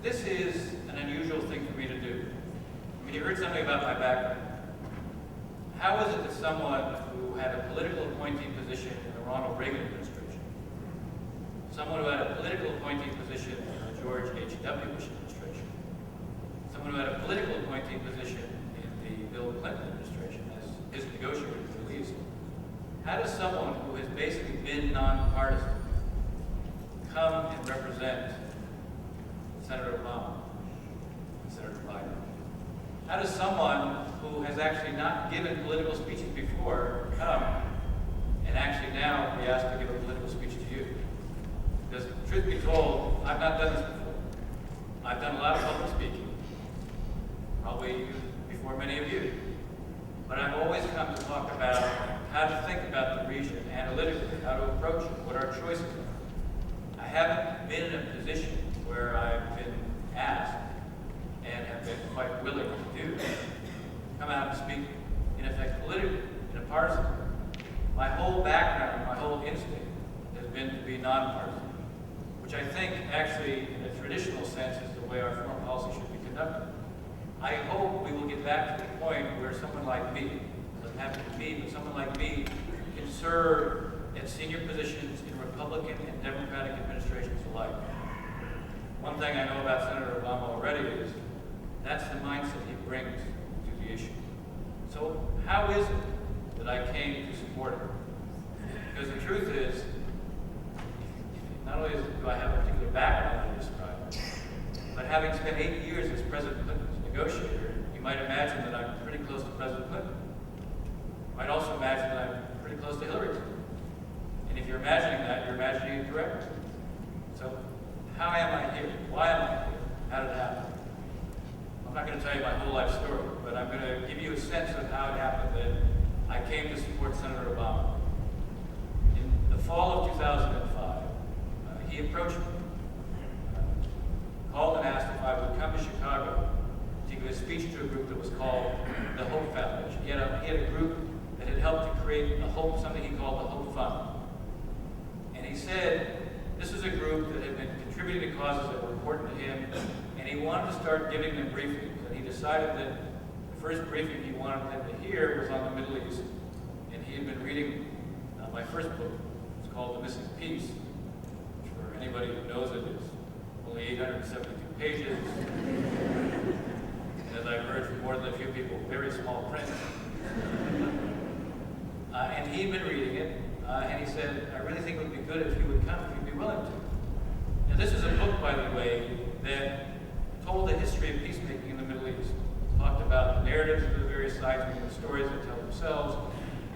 this is an unusual thing for me to do. I mean, you heard something about my background. How is it that someone who had a political appointee position in the Ronald Reagan administration, someone who had a political appointee position in the George H.W. Bush administration, someone who had a political appointee position in the Bill Clinton administration as his negotiator in the Middle East, how does someone who has basically been nonpartisan come and represent Senator Obama and Senator Biden? How does someone who has actually not given political speeches before come and actually now be asked to give a political speech to you? Because truth be told, I've not done this before. I've done a lot of public speaking, probably before many of you. But I've always come to talk about how to think about the region analytically, how to approach it, what our choices are. I haven't been in a position where I've been asked and have been quite willing to do, come out and speak, in effect, politically, in a partisan way. My whole background, my whole instinct has been to be nonpartisan, which I think actually, in a traditional sense, is the way our foreign policy should be conducted. I hope we will get back to the point where someone like me, doesn't have to be me, but someone like me can serve at senior positions in Republican and Democratic administrations alike. One thing I know about Senator Obama already is that's the mindset he brings to the issue. So how is it that I came to support him? Because the truth is, not only do I have a particular background to describe, but having spent 8 years as President Clinton's negotiator, you might imagine that I'm pretty close to President Clinton. You might also imagine that I'm pretty close to Hillary Clinton. And if you're imagining that, you're imagining it correctly. So how am I here? Why am I here? How did it happen? I'm not going to tell you my whole life story, but I'm going to give you a sense of how it happened that I came to support Senator Obama. In the fall of 2005, he approached me, called and asked if I would come to Chicago to give a speech to a group that was called the Hope Foundation. He had a group that had helped to create a hope, something he called the Hope Fund. And he said this was a group that had been contributing to causes that were important to him, and he wanted to start giving them briefings. And he decided that the first briefing he wanted them to hear was on the Middle East. And he had been reading my first book. It's called The Missing Piece, which for anybody who knows it is only 872 pages. And as I've heard from more than a few people, very small print. And he'd been reading it, and he said, I really think it would be good if you would come, if you'd be willing to. Now this is a book, by the way, that told the history of peacemaking in the Middle East. Talked about the narratives of the various sides, the stories that tell themselves,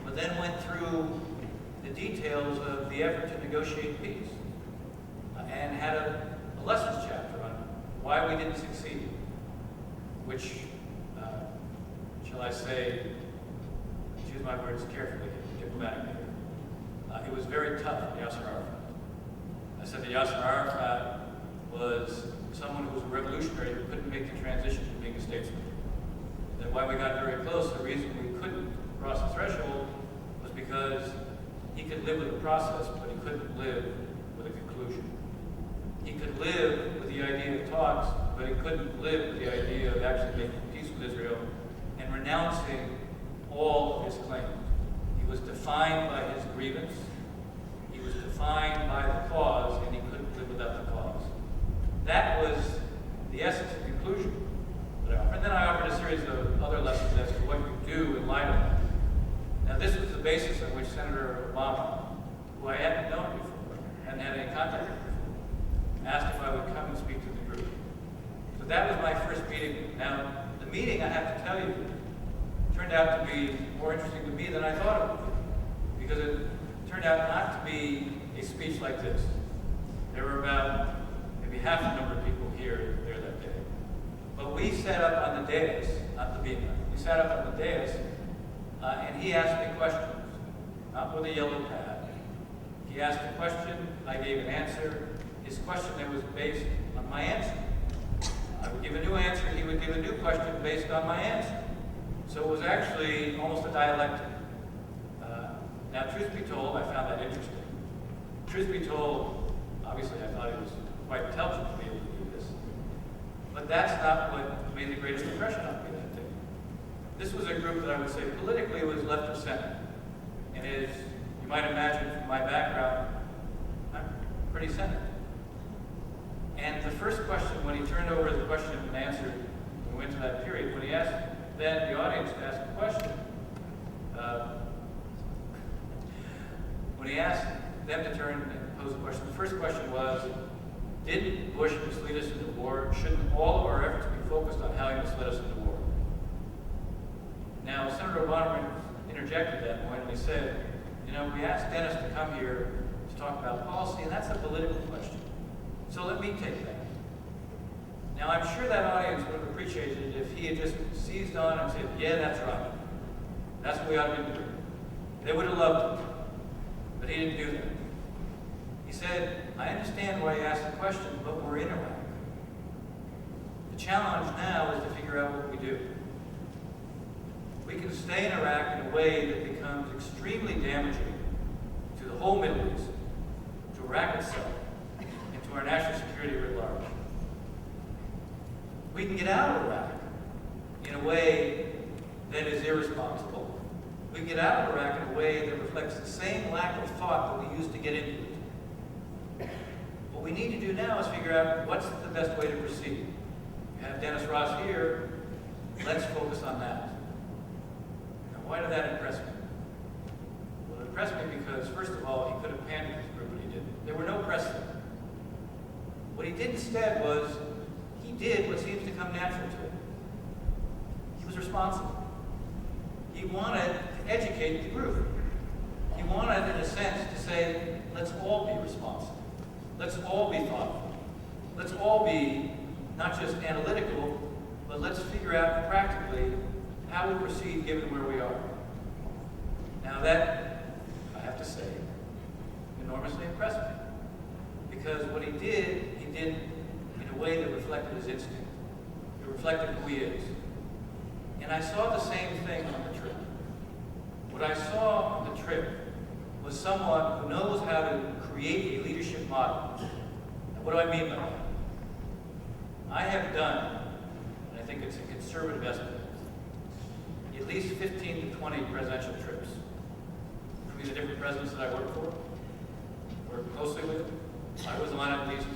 but then went through the details of the effort to negotiate peace, and had a lessons chapter on why we didn't succeed, which, shall I say, choose my words carefully, diplomatically. It was very tough for Yasser Arafat. I said that Yasser Arafat was someone who was a revolutionary who couldn't make the transition to being a statesman. That why we got very close, the reason we couldn't cross the threshold was because he could live with the process, but he couldn't live with a conclusion. He could live with the idea of talks, but he couldn't live with the idea of actually making peace with Israel and renouncing all of his claims. He was defined by his grievance. He was defined by the cause, and he couldn't live without the cause. That was the essence and conclusion that I offered. And then I offered a series of other lessons as to what you do in light of that. Now this was the basis on which Senator Obama, who I hadn't known before, hadn't had any contact with before, asked if I would come and speak to the group. So that was my first meeting with him. Now, the meeting, I have to tell you, turned out to be more interesting to me than I thought it would be, because it turned out not to be a speech like this. There were about maybe half the number of people there that day. But we sat up on the dais, not the beam, we sat up on the dais, and he asked me questions, not with a yellow pad. He asked a question, I gave an answer. His question then was based on my answer. I would give a new answer, he would give a new question based on my answer. So it was actually almost a dialectic. Now, truth be told, I found that interesting. Truth be told, obviously I thought it was quite intelligent to be able to do this. But that's not what made the greatest impression on me that day. This was a group that I would say politically was left of center. And as you might imagine from my background, I'm pretty centered. And the first question, when he turned over the question and answered, when we went to that period, when he asked then the audience to ask a question, when he asked them to turn and pose a question, the first question was, did Bush mislead us into war? Shouldn't all of our efforts be focused on how he misled us into war? Now, Senator Obama interjected that point and he said, you know, we asked Dennis to come here to talk about policy, and that's a political question. So let me take that. Now, I'm sure that audience would have appreciated it if he had just seized on and said, yeah, that's right. That's what we ought to be doing. They would have loved it. But he didn't do that. He said, I understand why you asked the question, but we're in Iraq. The challenge now is to figure out what we do. We can stay in Iraq in a way that becomes extremely damaging to the whole Middle East, to Iraq itself, and to our national security writ large. We can get out of Iraq in a way that is irresponsible. We can get out of Iraq in a way that reflects the same lack of thought that we used to get into it. What we need to do now is figure out what's the best way to proceed. You have Dennis Ross here. Let's focus on that. Now, why did that impress me? Well, it impressed me because, first of all, he could have panned this group, but he didn't. There were no press there. What he did instead was he did what seems to come natural to him. He was responsible. He wanted to educate the group. He wanted, in a sense, to say, let's all be responsible. Let's all be thoughtful. Let's all be not just analytical, but let's figure out practically how we proceed given where we are. Now that, I have to say, enormously impressed me. Because what he did in a way that reflected his instinct. It reflected who he is. And I saw the same thing on the trip. What I saw on the trip was someone who knows how to create a leadership model. And what do I mean by that? I have done, and I think it's a conservative estimate, at least 15 to 20 presidential trips. Between the different presidents that I worked closely with, I was on at least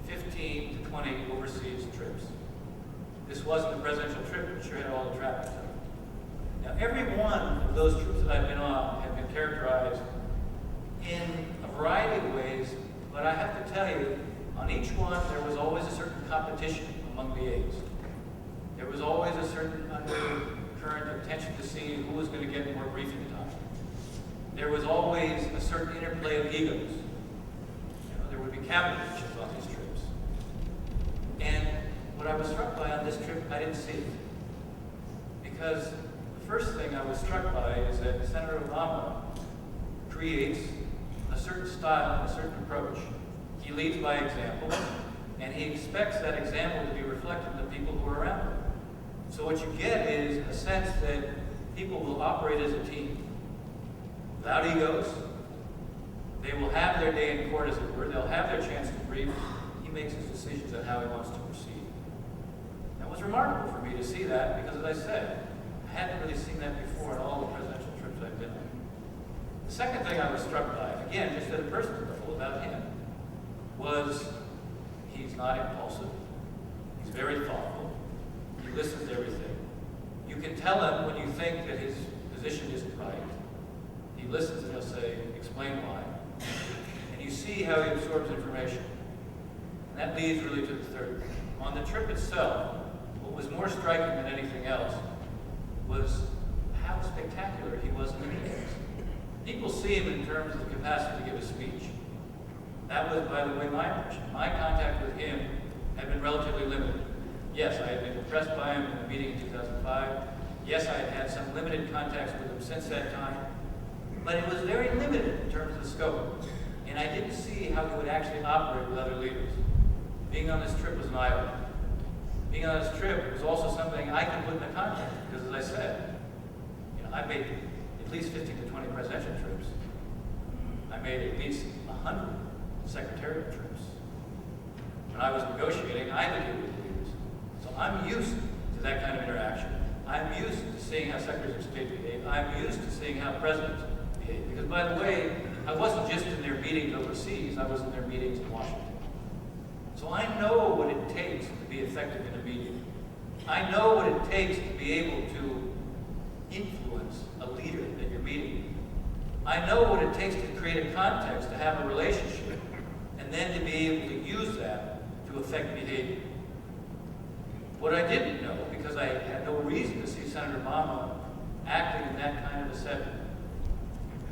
15 to 20 overseas trips. This wasn't a presidential trip, but sure had all the traffic. Now, every one of those trips that I've been on have been characterized in a variety of ways, but I have to tell you, on each one, there was always a certain competition among the aides. There was always a certain undercurrent of tension to see who was going to get more briefing time. There was always a certain interplay of egos. There would be cabinet positions on these trips. And what I was struck by on this trip, I didn't see it. Because the first thing I was struck by is that Senator Obama creates a certain style and a certain approach. He leads by example, and he expects that example to be reflected in the people who are around him. So what you get is a sense that people will operate as a team. Without egos, they will have their day in court, as it were. They'll have their chance to brief. He makes his decisions on how he wants to proceed. That was remarkable for me to see that because, as I said, I hadn't really seen that before in all the presidential trips I've been on. The second thing I was struck by, again, just at a personal level about him, was he's not impulsive. He's very thoughtful. He listens to everything. You can tell him when you think that his position isn't right. He listens and he'll say, explain why. And you see how he absorbs information. And that leads really to the third thing. On the trip itself, what was more striking than anything else was how spectacular he was in the meetings. People see him in terms of the capacity to give a speech. That was, by the way, my impression. My contact with him had been relatively limited. Yes, I had been impressed by him in the meeting in 2005. Yes, I had had some limited contacts with him since that time. But it was very limited in terms of the scope. And I didn't see how he would actually operate with other leaders. Being on this trip was an eye-opener. Being on this trip was also something I could put in the context, because as I said, I made at least 15 to 20 presidential trips. I made at least 100 secretarial trips. When I was negotiating, I had to deal with leaders. So I'm used to that kind of interaction. I'm used to seeing how secretaries of state behave. I'm used to seeing how presidents behave. Because, by the way, I wasn't just in their meetings overseas, I was in their meetings in Washington. So I know what it takes to be effective in a meeting. I know what it takes to be able to influence a leader that you're meeting. I know what it takes to create a context, to have a relationship, and then to be able to use that to affect behavior. What I didn't know, because I had no reason to see Senator Obama acting in that kind of a setting,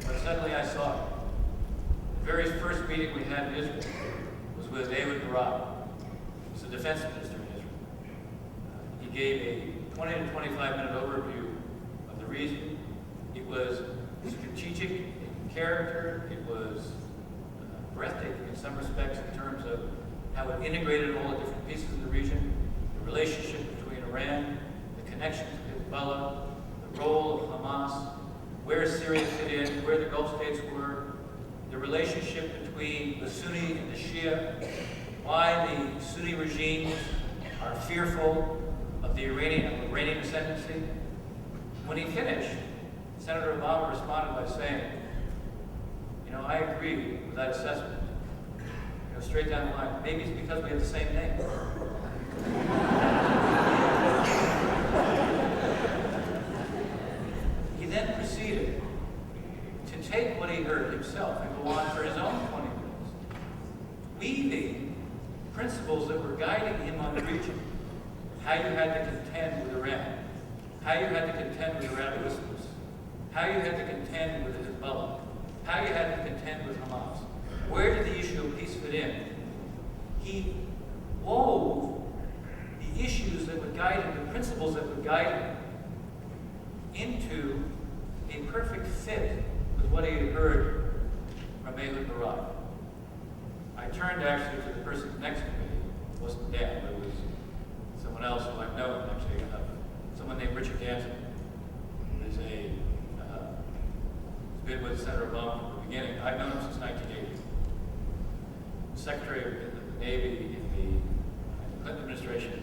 but suddenly I saw it. The very first meeting we had in Israel was with David Barak, who's the defense minister in Israel. He gave a 20 to 25-minute overview of the region. It was strategic in character. It was breathtaking in some respects in terms of how it integrated all the different pieces of the region, the relationship between Iran, the connection to Hezbollah, the role of Hamas, where Syria fit in, where the Gulf states were, the relationship between the Sunni and the Shia, why the Sunni regimes are fearful of the Iranian ascendancy. When he finished, Senator Obama responded by saying, you know, I agree with that assessment. You know, straight down the line, maybe it's because we have the same name. He then proceeded to take what he heard himself and go on for his own 20 minutes, weaving principles that were guiding him on the region. How you had to contend with Iran, how you had to contend with Arab Muslims, how you had to contend with Hezbollah, how you had to contend with Hamas. Where did the issue of peace fit in? He wove the issues that would guide him, the principles that would guide him, into a perfect fit with what he had heard from Ehud Barak. I turned actually to the person next to me. It wasn't Dan, but it was someone else who I've known, actually, someone named Richard Danson, who is he's been with Senator Obama from the beginning. I've known him since 1980. Secretary of the Navy in the Clinton administration.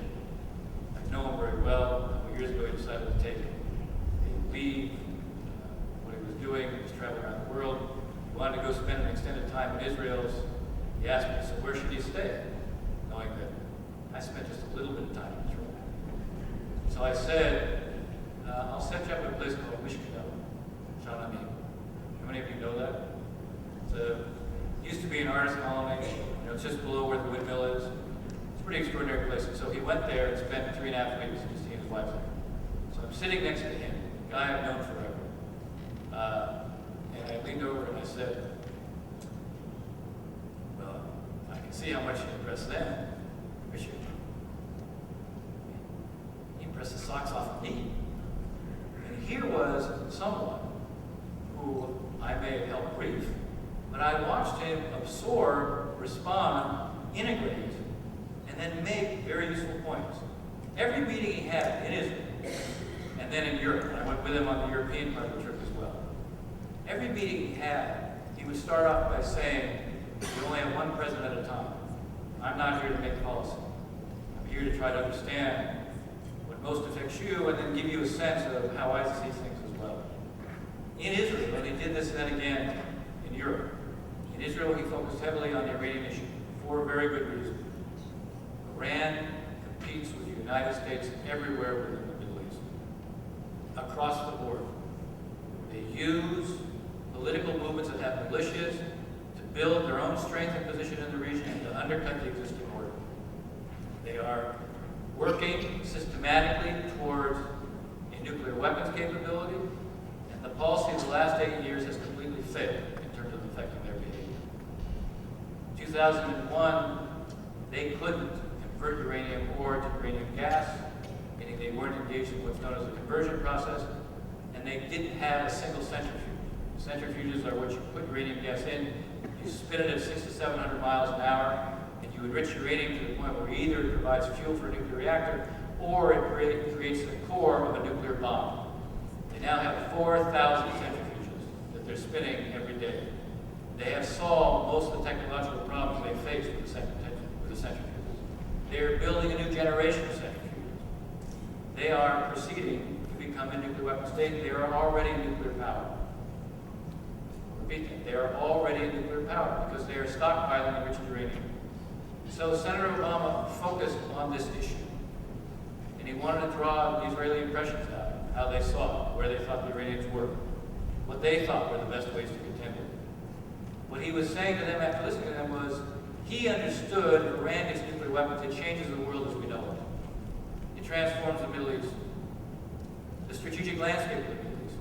I know him very well. A couple years ago, he decided to take a leave. What he was doing, he was traveling around the world. He wanted to go spend an extended time in Israel. He asked me, so where should he stay? Knowing that I spent just a little bit of time in Israel. So I said, I'll set you up at a place called Mishkadel, Shanamim. How many of you know that? It used to be an artist colony. You know, it's just below where the windmill is. It's a pretty extraordinary place. And so he went there and spent 3.5 weeks, just he and his wife there. So I'm sitting next to him, a guy I've known forever. And I leaned over and I said, well, I can see how much you impressed them. Richard, he impressed the socks off of me. And here was someone who I may have helped brief, but I watched him absorb, respond, integrate, and then make very useful points. Every meeting he had in Israel, and then in Europe, I went with him on the European part of the trip as well. Every meeting he had, he would start off by saying, we only have one president at a time. I'm not here to make policy. I'm here to try to understand what most affects you and then give you a sense of how I see things as well. In Israel, and he did this then again in Europe. In Israel, he focused heavily on the Iranian issue for a very good reason. Iran competes with the United States everywhere within the Middle East, across the board. They use political movements that have militias to build their own strength and position in the region and to undercut the existing order. They are working systematically towards a nuclear weapons capability, and the policy of the last 8 years has completely failed in terms of affecting their behavior. In 2001, they couldn't convert uranium ore to uranium gas, meaning they weren't engaged in what's known as a conversion process, and they didn't have a single centrifuge. Centrifuges are what you put uranium gas in, you spin it at 600 to 700 miles an hour, and you enrich uranium to the point where either it provides fuel for a nuclear reactor or it creates the core of a nuclear bomb. They now have 4,000 centrifuges that they're spinning every day. They have solved most of the technological problems they face with the centrifuges. They're building a new generation of centrifuges. are proceeding to become a nuclear weapon state. They are already nuclear power. Repeat that. They are already nuclear power because they are stockpiling enriched uranium. So Senator Obama focused on this issue. And he wanted to draw the Israeli impressions out, how they saw it, where they thought the Iranians were, what they thought were the best ways to contend with it. What he was saying to them after listening to them was, he understood if Iran gets nuclear weapons, it changes the world as we know it. It transforms the Middle East, the strategic landscape of the Middle East.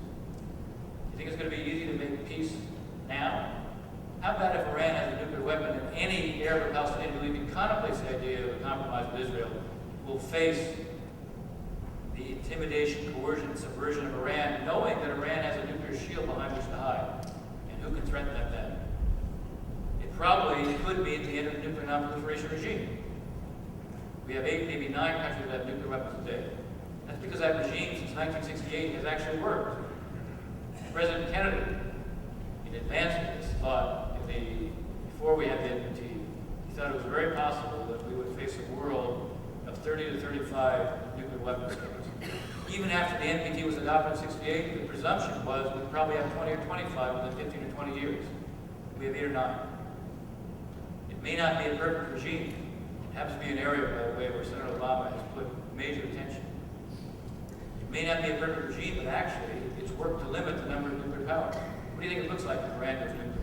You think it's going to be easy to make peace now? How about if Iran has a nuclear weapon and any Arab or Palestinian who even contemplates the idea of a compromise with Israel will face the intimidation, coercion, subversion of Iran, knowing that Iran has a nuclear shield behind which to hide? And who can threaten them then? It probably could be at the end of the nuclear non-proliferation regime. We have 8, maybe 9 countries that have nuclear weapons today. That's because that regime, since 1968, has actually worked. President Kennedy, in advance of this, thought, before we had the NPT, he thought it was very possible that we would face a world of 30 to 35 nuclear weapons states. Even after the NPT was adopted in 68, the presumption was we'd probably have 20 or 25 within 15 or 20 years. We have 8 or 9. It may not be a perfect regime. It happens to be an area, by the way, where Senator Obama has put major attention. It may not be a perfect regime, but actually, it's worked to limit the number of nuclear powers. What do you think it looks like if Iran goes nuclear?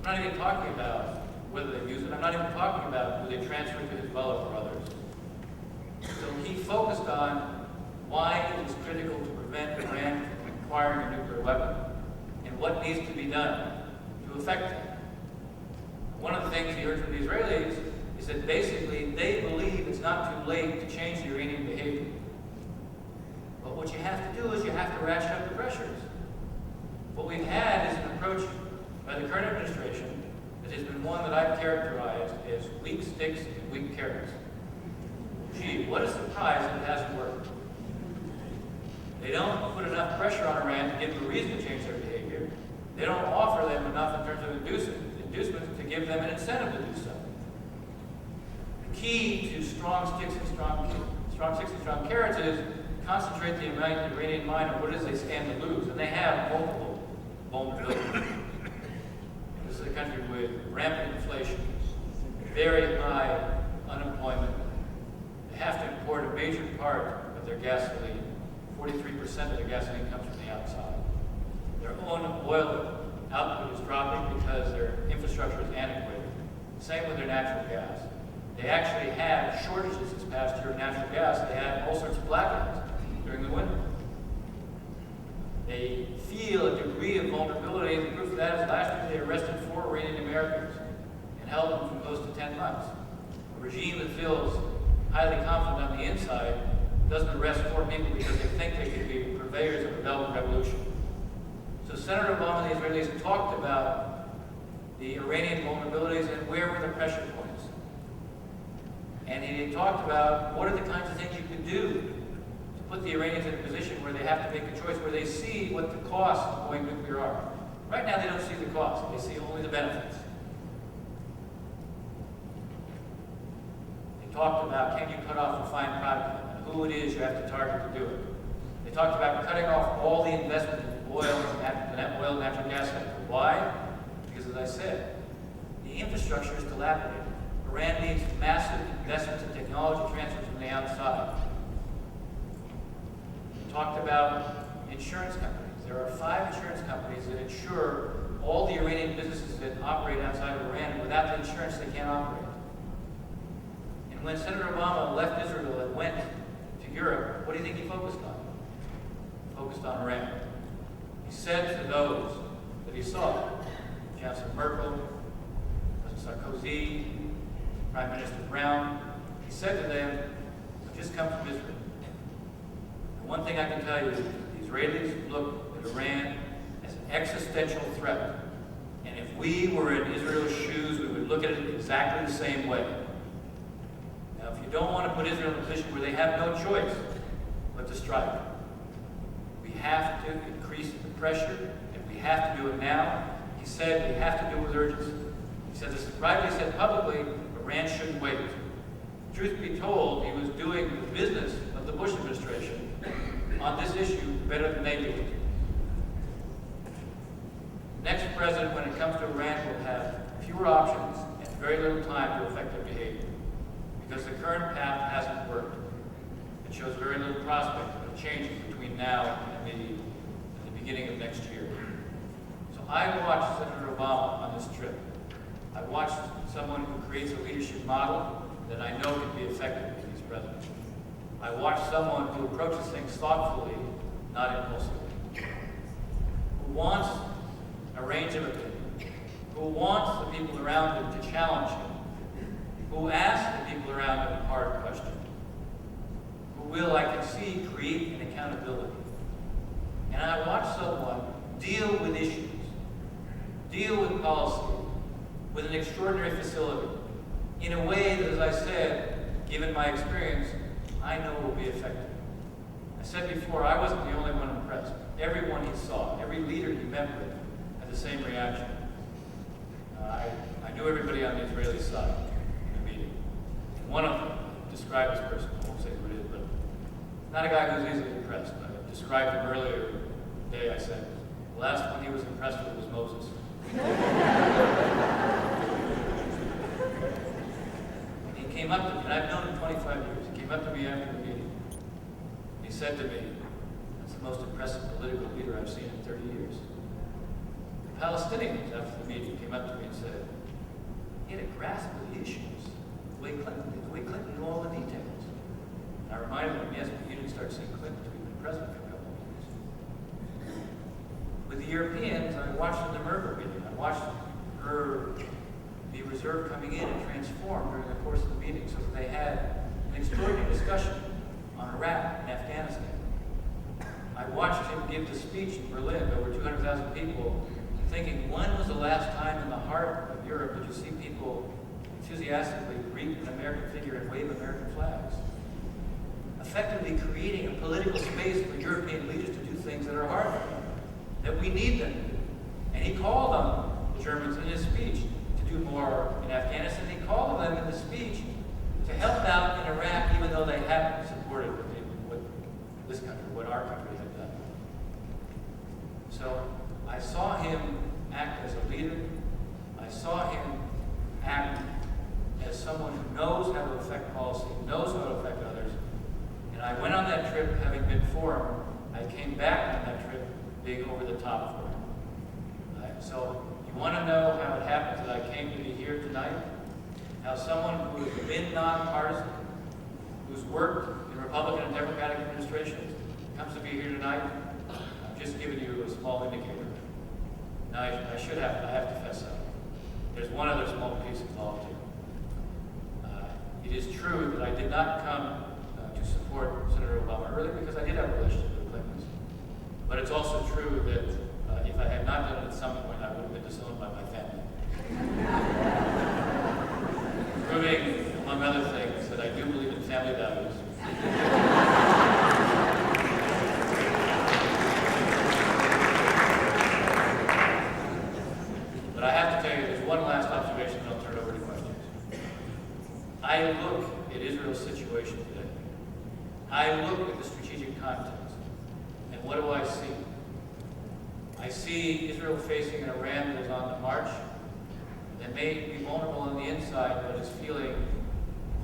I'm not even talking about whether they use it. I'm not even talking about whether they transfer it to Hezbollah or others. So he focused on why it was critical to prevent Iran from acquiring a nuclear weapon and what needs to be done to affect that. One of the things he heard from the Israelis is that basically they believe it's not too late to change the Iranian behavior. But what you have to do is you have to ratchet up the pressures. What we've had is an approach by the current administration that has been one that I've characterized as weak sticks and weak carrots. Gee, what a surprise that it hasn't worked. They don't put enough pressure on Iran to give them a reason to change their behavior. They don't offer them enough in terms of inducement to give them an incentive to do so. The key to strong sticks and strong carrots is concentrate the Iranian mind on what it is they stand to lose. And they have multiple vulnerabilities. This is a country with rampant inflation, very high unemployment. They have to import a major part of their gasoline. 43% of their gasoline comes from the outside. Their own oil output is dropping because their infrastructure is antiquated. Same with their natural gas. They actually had shortages this past year of natural gas. They had all sorts of blackouts during the winter. They feel a degree of vulnerability, and the proof of that is last year they arrested 4 Iranian Americans and held them for close to 10 months. A regime that feels highly confident on the inside doesn't arrest 4 people because they think they could be purveyors of a Velvet Revolution. So Senator Obama and the Israelis talked about the Iranian vulnerabilities and where were the pressure points. And he talked about what are the kinds of things you could do to put the Iranians in a position where they have to make a choice, where they see what the costs of going nuclear are. Right now they don't see the costs, they see only the benefits. They talked about can you cut off refined product and who it is you have to target to do it. They talked about cutting off all the investment in oil and natural gas sector. Why? Because as I said, the infrastructure is dilapidated. Iran needs massive investments in technology transfers from the outside. We talked about insurance companies. There are 5 insurance companies that insure all the Iranian businesses that operate outside of Iran, and without the insurance they can't operate. And when Senator Obama left Israel and went to Europe, what do you think he focused on? He focused on Iran. He said to those that he saw, Chancellor Merkel, President Sarkozy, Prime Minister Brown, he said to them, "I've just come from Israel. And one thing I can tell you is the Israelis look at Iran as an existential threat. And if we were in Israel's shoes, we would look at it exactly the same way." Now, if you don't want to put Israel in a position where they have no choice but to strike, we have to increase the pressure, and we have to do it now. He said we have to do it with urgency. He said this rightly said publicly, Iran shouldn't wait. Truth be told, he was doing the business of the Bush administration on this issue better than they do it. Next president, when it comes to Iran, will have fewer options and very little time to affect their behavior, because the current path hasn't worked. It shows very little prospect of changing between now and the beginning of next year. So I watched Senator Obama on this trip. I watched someone who creates a leadership model that I know can be effective if he's president. I watched someone who approaches things thoughtfully, not impulsively, who wants a range of opinion, who wants the people around him to challenge him, who asks the people around him hard questions, who will, I can see, create an accountability. And I watch someone deal with issues, deal with policy, with an extraordinary facility, in a way that, as I said, given my experience, I know will be effective. I said before, I wasn't the only one impressed. Everyone he saw, every leader he met with, had the same reaction. I knew everybody on the Israeli side in the meeting. And one of them described this person, I won't say who it is, but not a guy who's easily impressed. I described him earlier today. I said, the last one he was impressed with was Moses. And he came up to me, and I've known him 25 years. He came up to me after the meeting. And he said to me, that's the most impressive political leader I've seen in 30 years. The Palestinians, after the meeting, came up to me and said, he had a grasp of the issues, the way Clinton knew all the details. And I reminded him, yes, but you didn't start seeing Clinton until you've been president for a couple of years. With the Europeans, I watched the Montgomery meeting. I watched her be reserved coming in and transform during the course of the meeting, so that they had an extraordinary discussion on Iraq and Afghanistan. I watched him give the speech in Berlin to over 200,000 people, thinking, when was the last time in the heart of Europe did you see people enthusiastically greet an American figure and wave American flags? Effectively creating a political space for European leaders to do things that are hard for them, that we need them to do. And he called on the Germans in his speech to do more in Afghanistan. He called on them in the speech to help out in Iraq, even though they hadn't supported what this country, what our country had done. So I saw him act as a leader. I saw him act as someone who knows how to affect policy, knows how to affect others. And I went on that trip having been for him. I came back on that trip being over the top for him. So you want to know how it happens that I came to be here tonight? How someone who has been nonpartisan, who's worked in Republican and Democratic administrations, comes to be here tonight? I'm just giving you a small indicator. Now, I have to fess up. There's one other small piece involved here. It is true that I did not come to support Senator Obama earlier because I did have a relationship with the Clintons. But it's also true that if I had not done it at some point, I would have been disowned by my family. Proving, among other things, that I do believe in family values. But I have to tell you, there's one last observation, and I'll turn it over to questions. I look at Israel's situation today. I look at the strategic context, and what do I see? I see Israel facing an Iran that is on the march, that may be vulnerable on the inside, but is feeling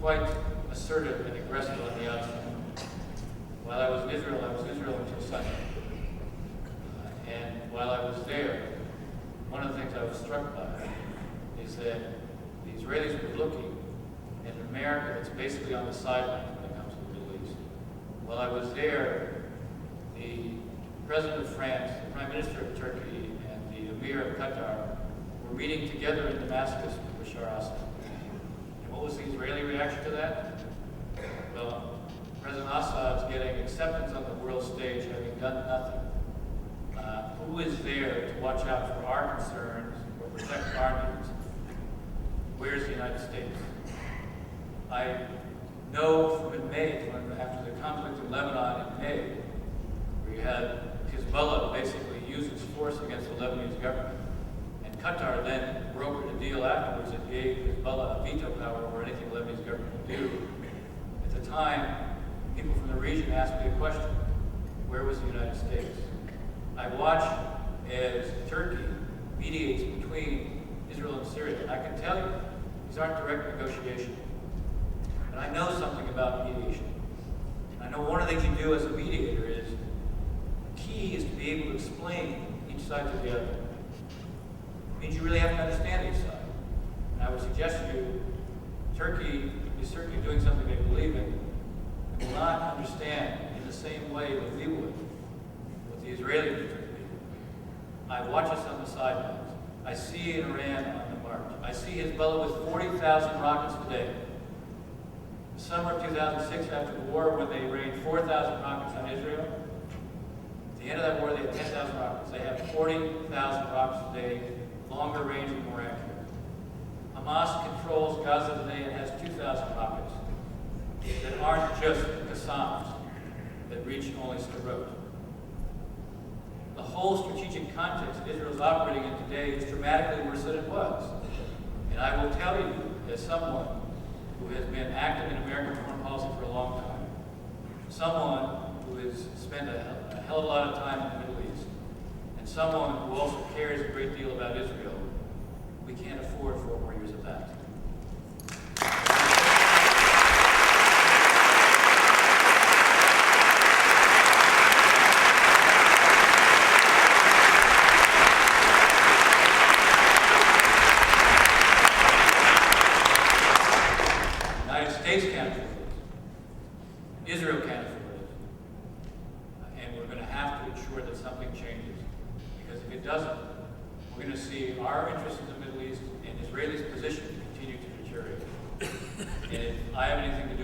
quite assertive and aggressive on the outside. While I was in Israel until Sunday. And while I was there, one of the things I was struck by is that the Israelis were looking at America that's basically on the sidelines when it comes to the Middle East. While I was there, the President of France, the Prime Minister of Turkey, and the Emir of Qatar were meeting together in Damascus with Bashar Assad. And what was the Israeli reaction to that? Well, President Assad's getting acceptance on the world stage, having done nothing. Who is there to watch out for our concerns or protect our needs? Where's the United States? I know from in May, after the conflict in Lebanon in May, where you had Hezbollah basically use its force against the Lebanese government, and Qatar then brokered a deal afterwards that gave Hezbollah a veto power over anything the Lebanese government would do. At the time, people from the region ask me a question: where was the United States? I watch as Turkey mediates between Israel and Syria. And I can tell you, these aren't direct negotiations. But I know something about mediation. I know one of the things you do as a mediator is, the key is to be able to explain each side to the other. It means you really have to understand each side. And I would suggest to you, Turkey is certainly doing something they believe in, and will not understand in the same way that we would what the Israelis do. I watch us on the sidelines. I see Iran on the march. I see Hezbollah with 40,000 rockets today. The summer of 2006, after the war, when they rained 4,000 rockets on Israel, at the end of that war, they had 10,000 rockets. They have 40,000 rockets today, longer range and more accurate. Hamas controls Gaza today and has 2,000 rockets that aren't just Qassams that reach only Sderot. The whole strategic context that Israel is operating in today is dramatically worse than it was. And I will tell you, as someone who has been active in American foreign policy for a long time, someone who has spent a hell of a lot of time in the Middle East, and someone who also cares a great deal about Israel, we can't afford 4 more years of that. States can't afford it. Israel can't afford it. And we're going to have to ensure that something changes. Because if it doesn't, we're going to see our interests in the Middle East and Israelis' position continue to deteriorate. And if I have anything to